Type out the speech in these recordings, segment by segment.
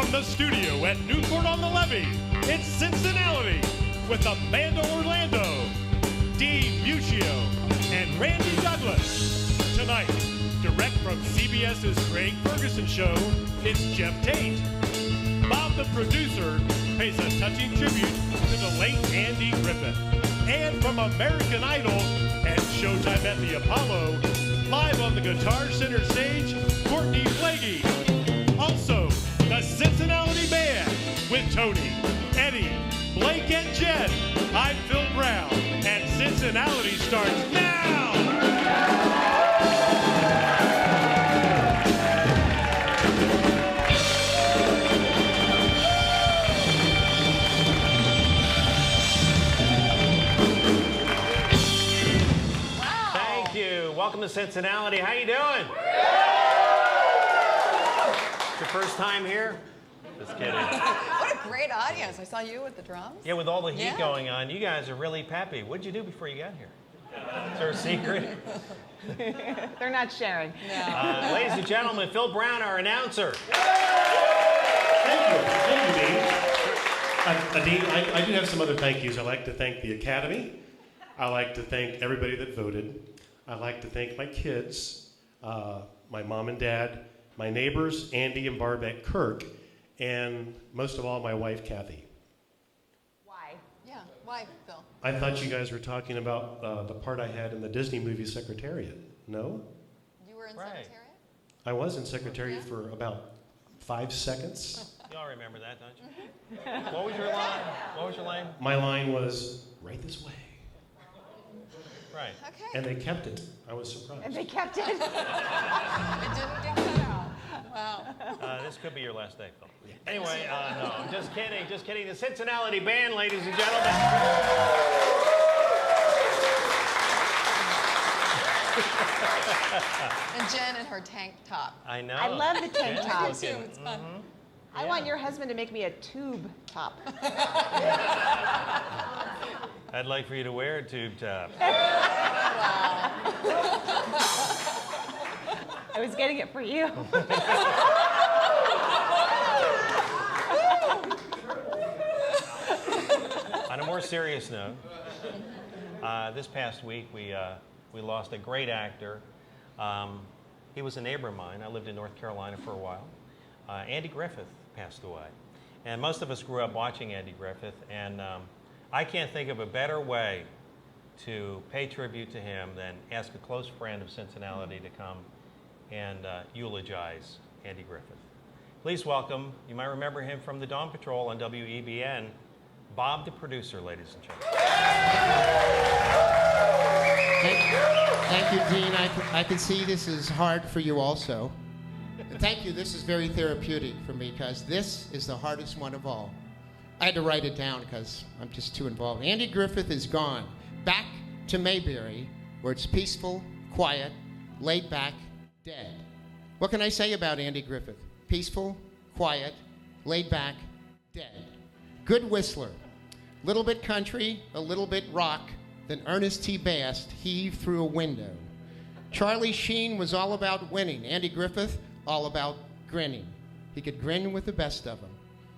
From the studio at Newport-on-the-Levee, it's Cincinnati with Amanda Orlando, Dean Buccio, and Randy Douglas. Tonight, direct from CBS's Craig Ferguson Show, it's Jeff Tate. Bob the producer pays a touching tribute to the late Andy Griffith. And from American Idol and Showtime at the Apollo, live on the Guitar Center stage, Courtney Flagey. Also, the Cincinnati Band with Tony, Eddie, Blake, and Jen. I'm Phil Brown, and Cincinnati starts now! Thank you. Welcome to Cincinnati. How you doing? Your first time here? Just kidding. What a great audience. I saw you with the drums. Yeah, with all the heat going on, you guys are really peppy. What did you do before you got here? Is there a secret? They're not sharing. No. Ladies and gentlemen, Phil Brown, our announcer. Thank you, Dean. I do have some other thank yous. I'd like to thank the Academy. I'd like to thank everybody that voted. I'd like to thank my kids, my mom and dad, my neighbors, Andy and Barb at Kirk, and most of all, my wife, Kathy. Why? Yeah, why, Phil? I thought you guys were talking about the part I had in the Disney movie Secretariat. No? You were in Right. Secretariat? I was in Secretariat for about 5 seconds. You all remember that, don't you? What was your line? What was your line? My line was, right this way. Right. Okay. And they kept it. I was surprised. And they kept it. It didn't get cut out. Wow. This could be your last day, Phil. Anyway, no, just kidding, just kidding. The Cincinnati Band, ladies and gentlemen. And Jen in her tank top. I know. I love the tank Jen's top. Me too, looking- it's fun. I want your husband to make me a tube top. I'd like for you to wear a tube top. I was getting it for you. On a more serious note, this past week we lost a great actor. He was a neighbor of mine. I lived in North Carolina for a while. Andy Griffith passed away. And most of us grew up watching Andy Griffith, and I can't think of a better way to pay tribute to him than ask a close friend of Cincinnati to come and eulogize Andy Griffith. Please welcome, you might remember him from the Dawn Patrol on WEBN, Bob the producer, ladies and gentlemen. Thank you, Dean. I can see this is hard for you also. And thank you. This is very therapeutic for me because this is the hardest one of all. I had to write it down because I'm just too involved. Andy Griffith is gone. Back to Mayberry, where it's peaceful, quiet, laid back, dead. What can I say about Andy Griffith? Peaceful, quiet, laid back, dead. Good whistler. Little bit country, a little bit rock. Then Ernest T. Bass heaved through a window. Charlie Sheen was all about winning. Andy Griffith, all about grinning. He could grin with the best of them.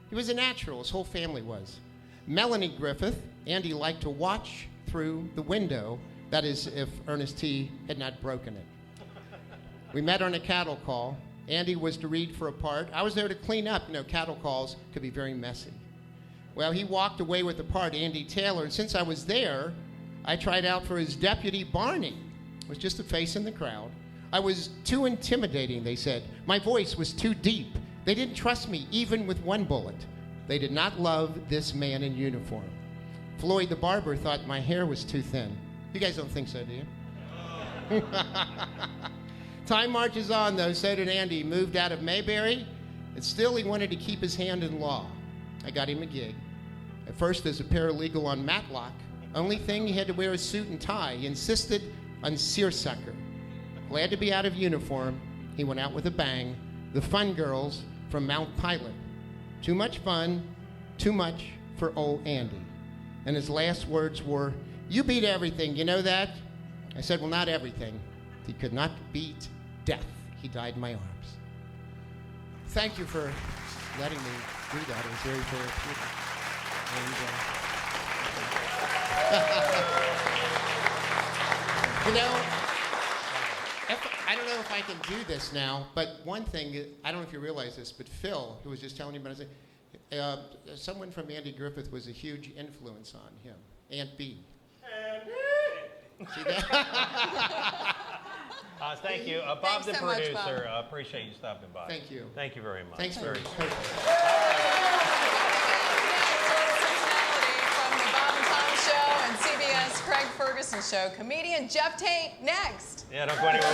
He was a natural, his whole family was. Melanie Griffith, Andy liked to watch through the window. That is, if Ernest T. had not broken it. We met on a cattle call. Andy was to read for a part. I was there to clean up. You know, cattle calls could be very messy. Well, he walked away with the part, Andy Taylor, and since I was there, I tried out for his deputy, Barney. It was just a face in the crowd. I was too intimidating, they said. My voice was too deep. They didn't trust me, even with one bullet. They did not love this man in uniform. Floyd the barber thought my hair was too thin. You guys don't think so, do you? Time marches on, though. So did Andy. He moved out of Mayberry, and still he wanted to keep his hand in law. I got him a gig. At first as a paralegal on Matlock. Only thing, he had to wear a suit and tie. He insisted on seersucker. Glad to be out of uniform, he went out with a bang. The Fun Girls from Mount Pilot. Too much fun, too much for old Andy. And his last words were, "You beat everything, you know that?" I said, "Well, not everything." He could not beat death. He died in my arms. Thank you for letting me do that. It was very therapeutic. And, I don't know if I can do this now, but one thing, I don't know if you realize this, but Phil, who was just telling me about it, someone from Andy Griffith was a huge influence on him. Aunt B. See that? Thank you. Bob, Thanks the so much, producer, Bob. appreciate you stopping by. Thank you. Thank you very much. Thanks very much. From the Bob and Tom Show and CBS Craig Ferguson Show, comedian Jeff Tate next. Yeah, don't go anywhere.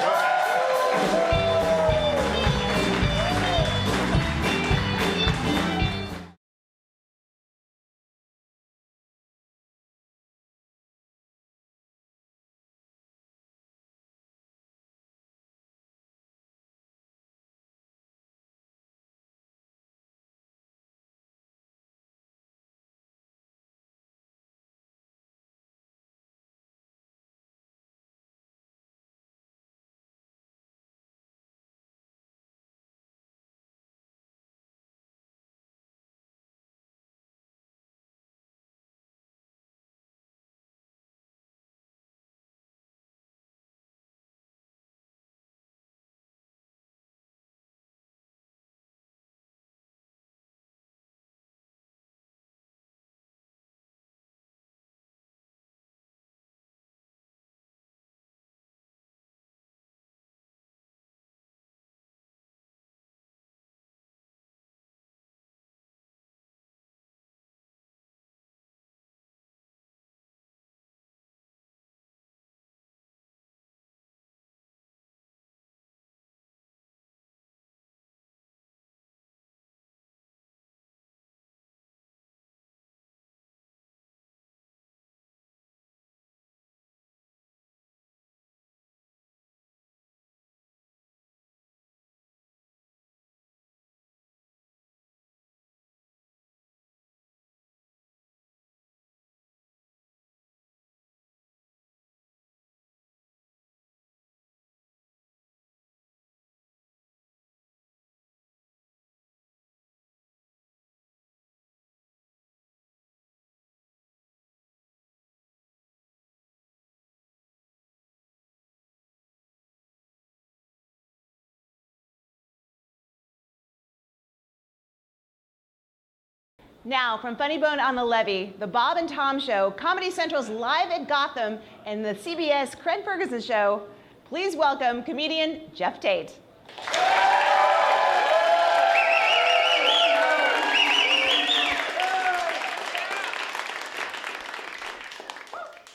Now, from Funny Bone on the Levee, the Bob and Tom Show, Comedy Central's Live at Gotham, and the CBS Craig Ferguson Show, please welcome comedian Jeff Tate.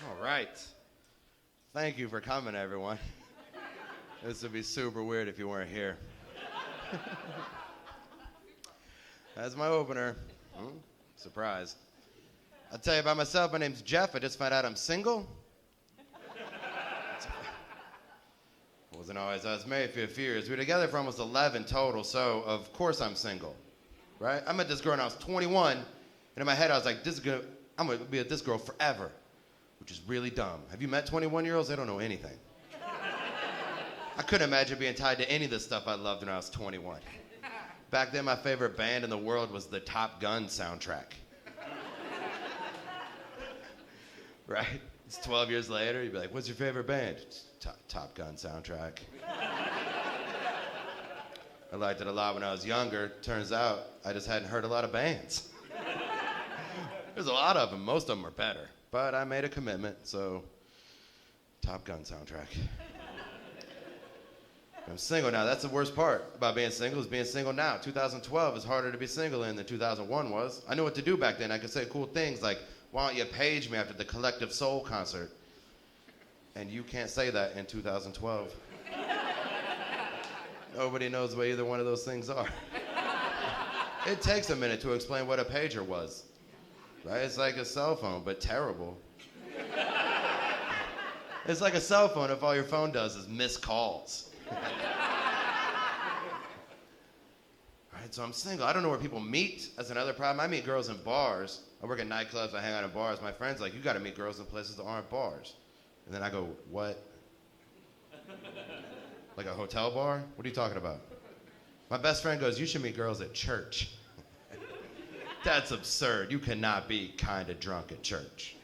All right. Thank you for coming, everyone. This would be super weird if you weren't here. That's my opener. Surprise. I'll tell you about myself. My name's Jeff. I just found out I'm single. Wasn't always. I was married for a few years. We were together for almost 11 total, so of course I'm single. Right? I met this girl when I was 21, and in my head I was like, I'm going to be with this girl forever, which is really dumb. Have you met 21-year-olds? They don't know anything. I couldn't imagine being tied to any of the stuff I loved when I was 21. Back then, my favorite band in the world was the Top Gun soundtrack. Right? It's 12 years later, you'd be like, what's your favorite band? Top Gun soundtrack. I liked it a lot when I was younger. Turns out, I just hadn't heard a lot of bands. There's a lot of them. Most of them are better. But I made a commitment, so Top Gun soundtrack. I'm single now. That's the worst part about being single is being single now. 2012 is harder to be single in than 2001 was. I knew what to do back then. I could say cool things like, why don't you page me after the Collective Soul concert? And you can't say that in 2012. Nobody knows what either one of those things are. It takes a minute to explain what a pager was. Right? It's like a cell phone, but terrible. It's like a cell phone if all your phone does is miss calls. Right, so I'm single. I don't know where people meet. That's another problem. I meet girls in bars. I work at nightclubs. I hang out in bars. My friend's like, you got to meet girls in places that aren't bars. And then I go, what? Like a hotel bar? What are you talking about? My best friend goes, you should meet girls at church. That's absurd. You cannot be kind of drunk at church.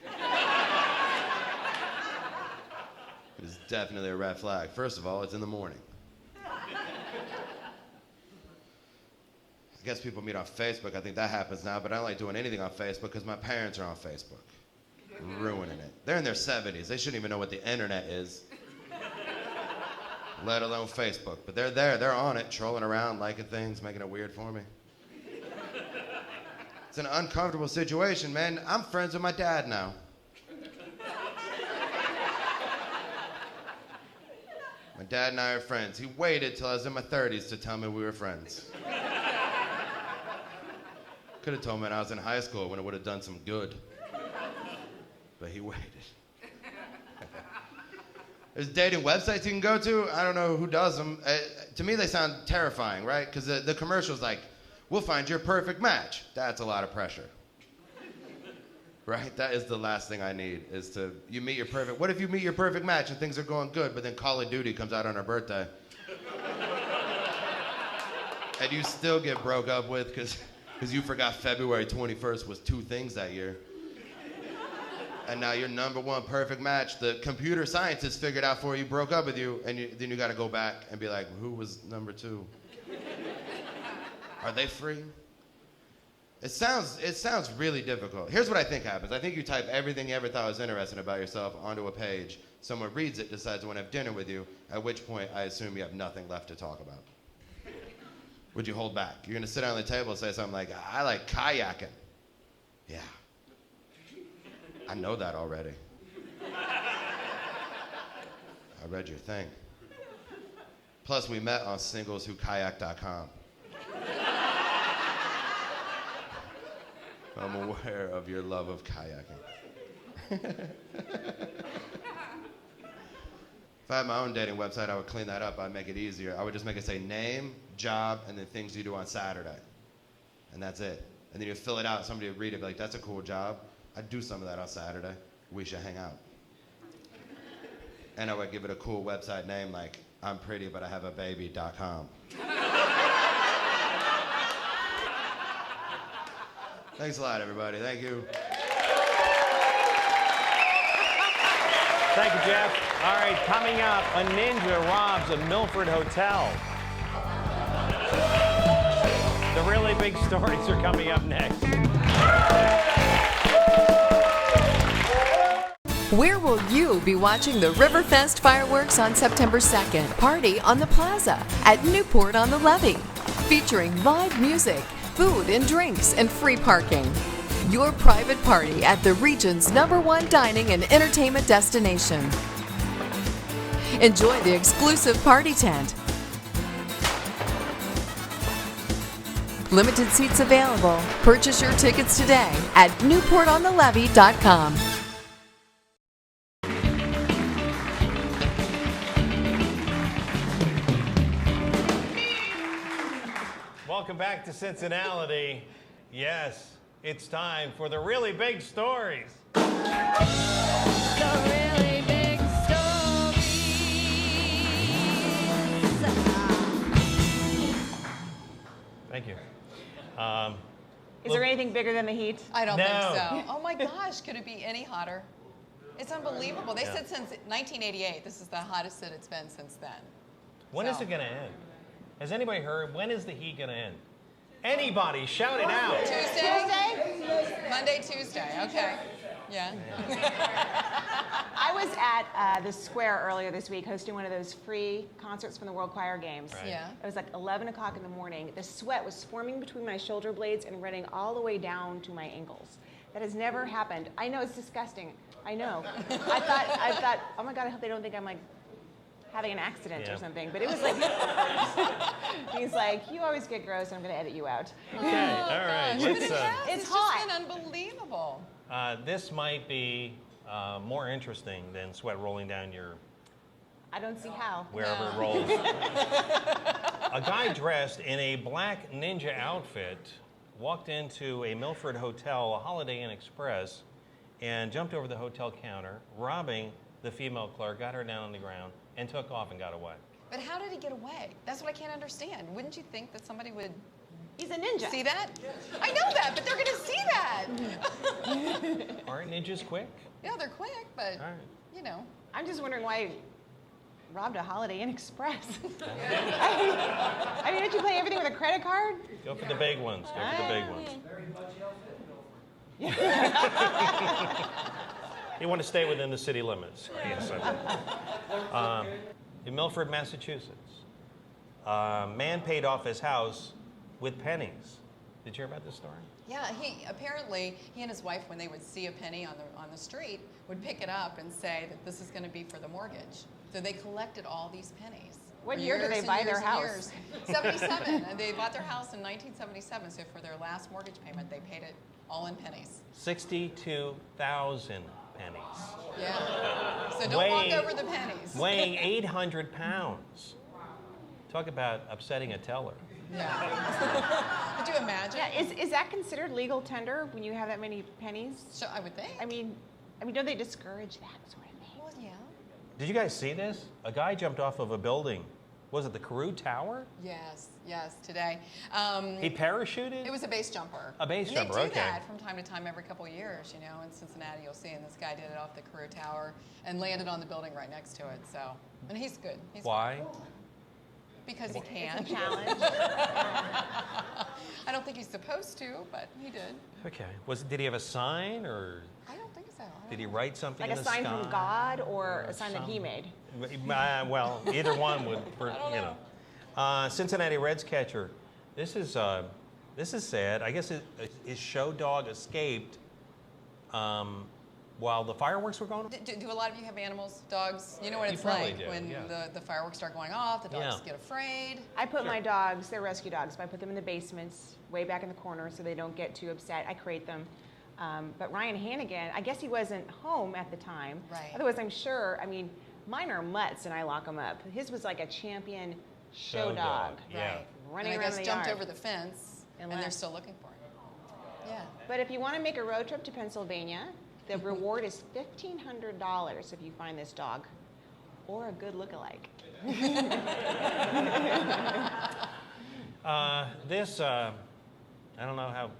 It's definitely a red flag. First of all, it's in the morning. I guess people meet on Facebook. I think that happens now, but I don't like doing anything on Facebook because my parents are on Facebook. Ruining it. They're in their 70s. They shouldn't even know what the internet is, let alone Facebook. But they're there. They're on it, trolling around, liking things, making it weird for me. It's an uncomfortable situation, man. I'm friends with my dad now. My dad and I are friends. He waited till I was in my 30s to tell me we were friends. Could have told me when I was in high school when it would have done some good. But he waited. There's dating websites you can go to. I don't know who does them. To me, they sound terrifying, right? Because the commercial's like, we'll find your perfect match. That's a lot of pressure. Right? That is the last thing I need, is to, you meet your perfect, what if you meet your perfect match and things are going good, but then Call of Duty comes out on our birthday? And you still get broke up with because you forgot February 21st was 2 things that year. And now your number one perfect match, the computer scientists figured out for you, broke up with you, and then you got to go back and be like, who was number 2? Are they free? It sounds really difficult. Here's what I think happens. I think you type everything you ever thought was interesting about yourself onto a page. Someone reads it, decides to want to have dinner with you, at which point I assume you have nothing left to talk about. Would you hold back? You're going to sit down on the table and say something like, I like kayaking. Yeah. I know that already. I read your thing. Plus, we met on singleswhokayak.com. I'm aware of your love of kayaking. If I had my own dating website, I would clean that up. I'd make it easier. I would just make it say name, job, and then things you do on Saturday. And that's it. And then you fill it out, somebody would read it, be like, that's a cool job. I'd do some of that on Saturday. We should hang out. And I would give it a cool website name like, I'm pretty but I have a baby.com. Thanks a lot, everybody. Thank you. Thank you, Jeff. All right, coming up, a ninja robs a Milford hotel. The really big stories are coming up next. Where will you be watching the Riverfest fireworks on September 2nd? Party on the Plaza at Newport on the Levee, featuring live music, food and drinks, and free parking. Your private party at the region's #1 dining and entertainment destination. Enjoy the exclusive party tent. Limited seats available. Purchase your tickets today at newportonthelevee.com. Welcome back to Cincinnati. Yes, it's time for the really big stories. The really big stories. Thank you. Is there anything bigger than the heat? I don't No. think so. Oh my gosh, could it be any hotter? It's unbelievable. They said since 1988, this is the hottest that it's been since then. When is it going to end? Has anybody heard? When is the heat going to end? Anybody, shout it out. Tuesday? Monday, Tuesday. Okay. Yeah. I was at the Square earlier this week hosting one of those free concerts from the World Choir Games. Right. Yeah. It was like 11 o'clock in the morning. The sweat was forming between my shoulder blades and running all the way down to my ankles. That has never happened. I know, it's disgusting. I know. I thought, oh my God, I hope they don't think I'm like having an accident or something. But it was like, he's like, you always get gross and I'm going to edit you out. Okay, all right. But Let's, it's hot. just been unbelievable. this might be more interesting than sweat rolling down your I don't see how. wherever it rolls. A guy dressed in a black ninja outfit walked into a Milford hotel, a Holiday Inn Express, and jumped over the hotel counter, robbing the female clerk, got her down on the ground, and took off and got away. But how did he get away? That's what I can't understand. Wouldn't you think that somebody would He's a ninja. See that? I know that, but they're going to see that. Aren't ninjas quick? Yeah, they're quick, but, All right. you know. I'm just wondering why he robbed a Holiday Inn Express. I mean, don't you play everything with a credit card? Go for the big ones. Go for the big ones. You want to stay within the city limits. Yes, I do. In Milford, Massachusetts, a man paid off his house with pennies. Did you hear about this story? Yeah, he and his wife, when they would see a penny on the street, would pick it up and say that this is going to be for the mortgage. So they collected all these pennies. What for year did years they and buy years their and house? years. 77. And they bought their house in 1977. So for their last mortgage payment, they paid it all in pennies. 62,000 pennies. Yeah. So don't walk over the pennies. Weighing 800 pounds. Talk about upsetting a teller. Yeah. Could you imagine? Yeah, is that considered legal tender when you have that many pennies? So I would think. I mean, don't they discourage that sort of thing? Well, yeah. Did you guys see this? A guy jumped off of a building. Was it the Carew Tower? Yes, today. He parachuted? It was a base jumper. A base jumper, They do okay. that from time to time every couple of years, you know, in Cincinnati you'll see, and this guy did it off the Carew Tower and landed on the building right next to it, so. And he's good. He's Why? good. Because he can. It's a challenge. I don't think he's supposed to, but he did. Okay. Did he have a sign, or I don't think so. did he write something Like in a the sign sky? from God or a sign that he made? Well, either one would, you know. Cincinnati Reds catcher. This is sad. I guess his show dog escaped while the fireworks were going on. Do a lot of you have animals, dogs? You know what You it's probably like do, when yeah. the fireworks start going off, the dogs Yeah. get afraid. I put my dogs, they're rescue dogs, but I put them in the basements, way back in the corner so they don't get too upset. I crate them. But Ryan Hannigan, I guess he wasn't home at the time. Right. Otherwise, I'm sure, mine are mutts and I lock them up. His was like a champion show dog. Yeah. Right. Running and I around guess the jumped yard. over the fence, and they're left. still looking for him. Yeah. But if you want to make a road trip to Pennsylvania, the reward is $1,500 if you find this dog or a good lookalike. I don't know how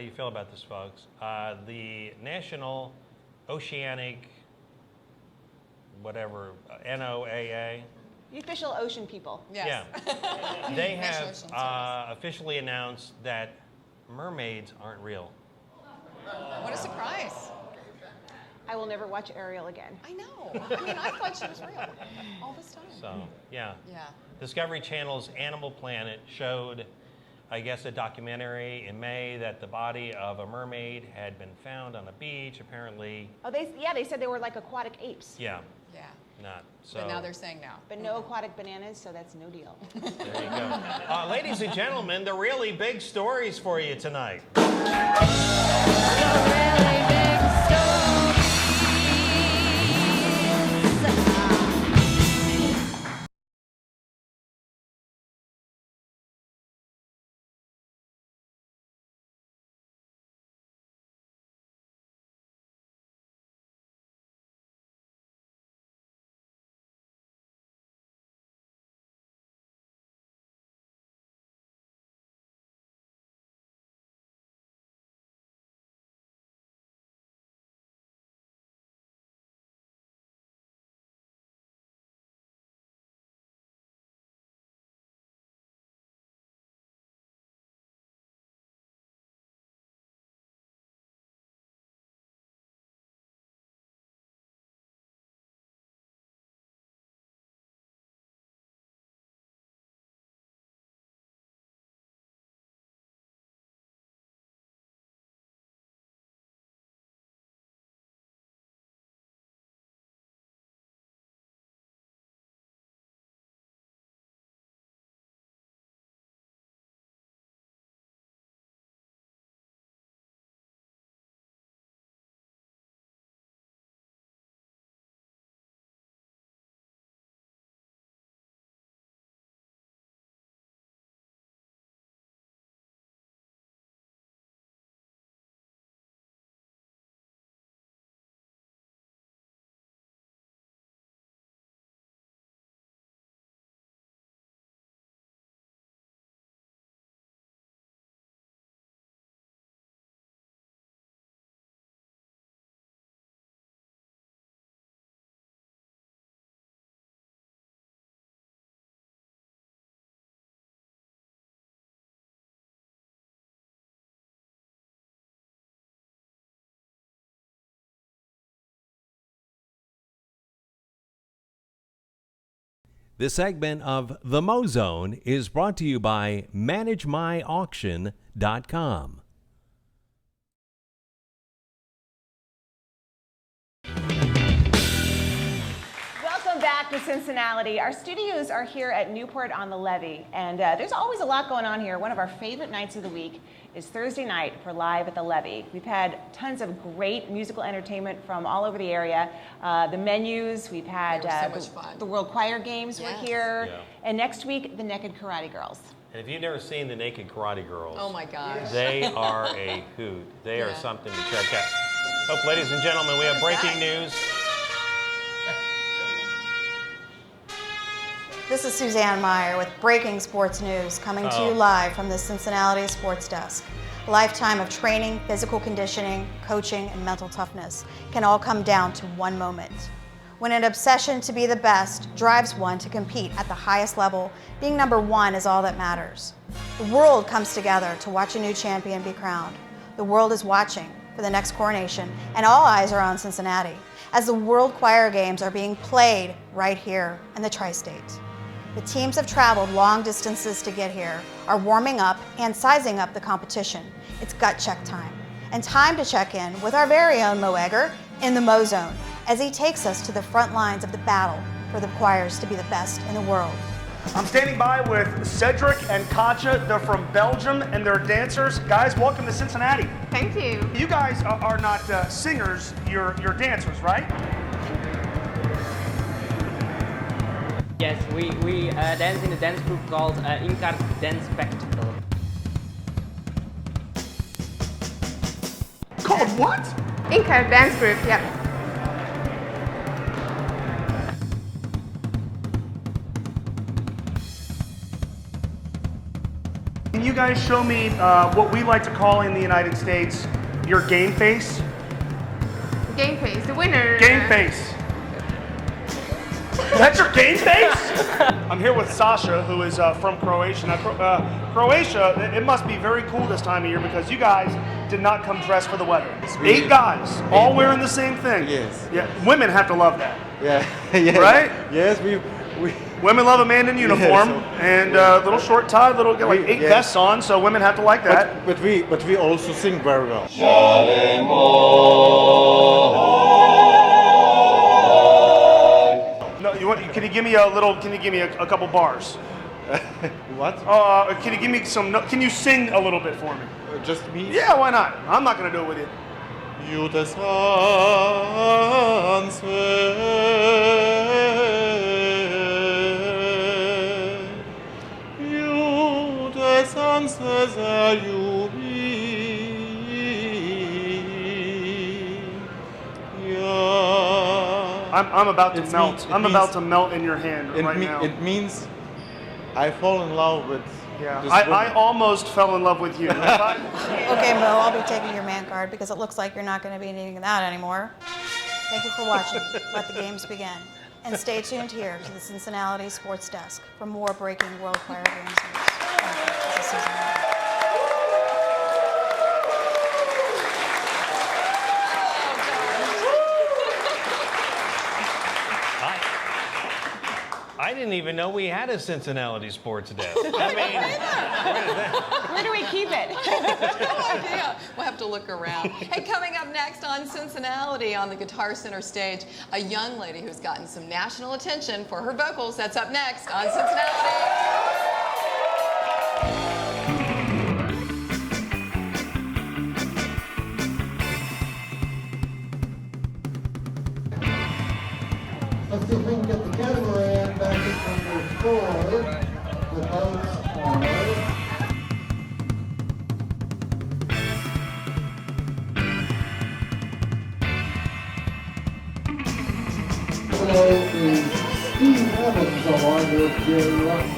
you feel about this, folks. The National Oceanic, whatever, NOAA. The official ocean people. Yes. Yeah. They National have Ocean Service. officially announced that mermaids aren't real. What a surprise. I will never watch Ariel again. I know. I thought she was real all this time. So, yeah. Yeah. Discovery Channel's Animal Planet showed, I guess, a documentary in May that the body of a mermaid had been found on a beach. Apparently, Oh, they said they were like aquatic apes. yeah, Yeah. not. So, But now they're saying no. But no aquatic bananas, so that's no deal. there you go. Ladies and gentlemen, the really big stories for you tonight. Really big story. This segment of The Mo Zone is brought to you by ManageMyAuction.com. Welcome back to Cincinnati. Our studios are here at Newport on the Levee, and there's always a lot going on here. One of our favorite nights of the week is Thursday night for Live at the Levee. We've had tons of great musical entertainment from all over the area. The menus, we've had so much fun. the World Choir Games were here, Yeah. and next week, the Naked Karate Girls. And if you've never seen the Naked Karate Girls, Oh my gosh. they are a hoot. They are Yeah. something to check out. Oh, ladies and gentlemen, we have breaking news. This is Suzanne Meyer with breaking sports news coming to you live from the Cincinnati Sports Desk. A lifetime of training, physical conditioning, coaching, and mental toughness can all come down to one moment. When an obsession to be the best drives one to compete at the highest level, being number one is all that matters. The world comes together to watch a new champion be crowned. The world is watching for the next coronation, and all eyes are on Cincinnati as the World Choir Games are being played right here in the Tri-State. The teams have traveled long distances to get here, are warming up and sizing up the competition. It's gut check time, and time to check in with our very own Mo Egger in the Mo Zone as he takes us to the front lines of the battle for the choirs to be the best in the world. I'm standing by with Cedric and Katja. They're from Belgium and they're dancers. Guys, welcome to Cincinnati. Thank you. You guys are not singers, you're dancers, right? Yes, we dance in a dance group called In-Cart Dance Spectacle. Called what? In-Cart Dance Group, yep. Can you guys show me what we like to call in the United States your game face? Game face, the winner. Game face. That's your game face? I'm here with Sasha, who is from Croatia. Now, Croatia, it must be very cool this time of year because you guys did not come dressed for the weather. 8 guys, all wearing the same thing. Yes. Yeah, women have to love that. Yeah. Yes. Right? Yes, we Women love a man in uniform and little short tie, get like 8 vests on, so women have to like that. But we also sing very well. No, can you give me a little? Can you give me a couple bars? What? Can you give me some? Can you sing a little bit for me? Just me? Yeah, why not? I'm not gonna do it with you. You des Hans You des Hans you I'm about to melt. I'm about to means- melt in your hand right now. It means I fall in love with Yeah, this I woman. almost fell in love with you. Okay, Mo, I'll be taking your man card because it looks like you're not going to be needing that anymore. Thank you for watching. Let the games begin. And stay tuned here to the Cincinnati Sports Desk for more breaking World Choir Games news. Thank you. This is Susan Miller. I didn't even know we had a Cincinnati sports desk. I mean, Where do we keep it? No idea. We'll have to look around. Hey, coming up next on Cincinnati on the Guitar Center stage, a young lady who's gotten some national attention for her vocals. That's up next on Cincinnati. Let's see if we can get the catamaran back in number 4. The boats are... Hello is Steve Evans along with Jerry Rush.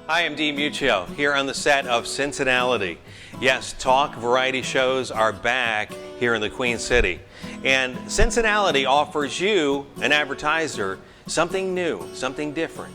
Hi, I'm Dean Muccio here on the set of Cincinnati. Yes, talk variety shows are back here in the Queen City. And Cincinnati offers you, an advertiser, something new, something different.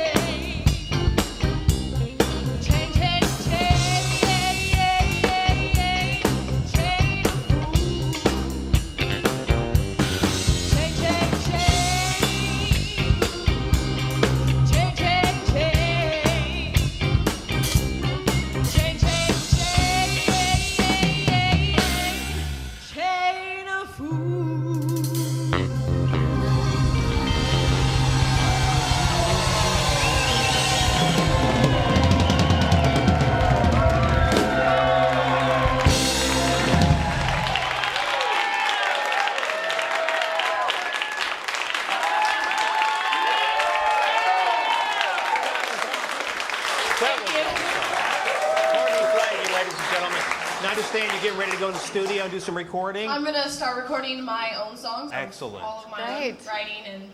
I understand you're getting ready to go to the studio and do some recording. I'm going to start recording my own songs. Excellent. All of my own writing and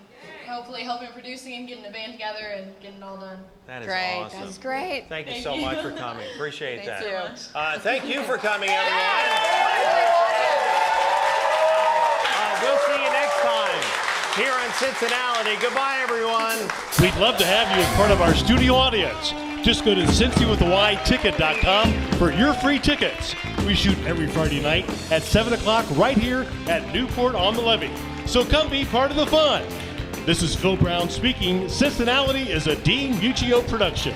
hopefully helping producing and getting a band together and getting it all done. That is Great. awesome. That's great. Thank you so much for coming. Appreciate Thank that. you. Thank you for coming, everyone. We'll see you next time here on Cincinnati. Goodbye, everyone. We'd love to have you as part of our studio audience. Just go to CincyWithAYticket.com for your free tickets. We shoot every Friday night at 7 o'clock right here at Newport on the Levee. So come be part of the fun. This is Phil Brown speaking. Cincinnati is a Dean Muccio production.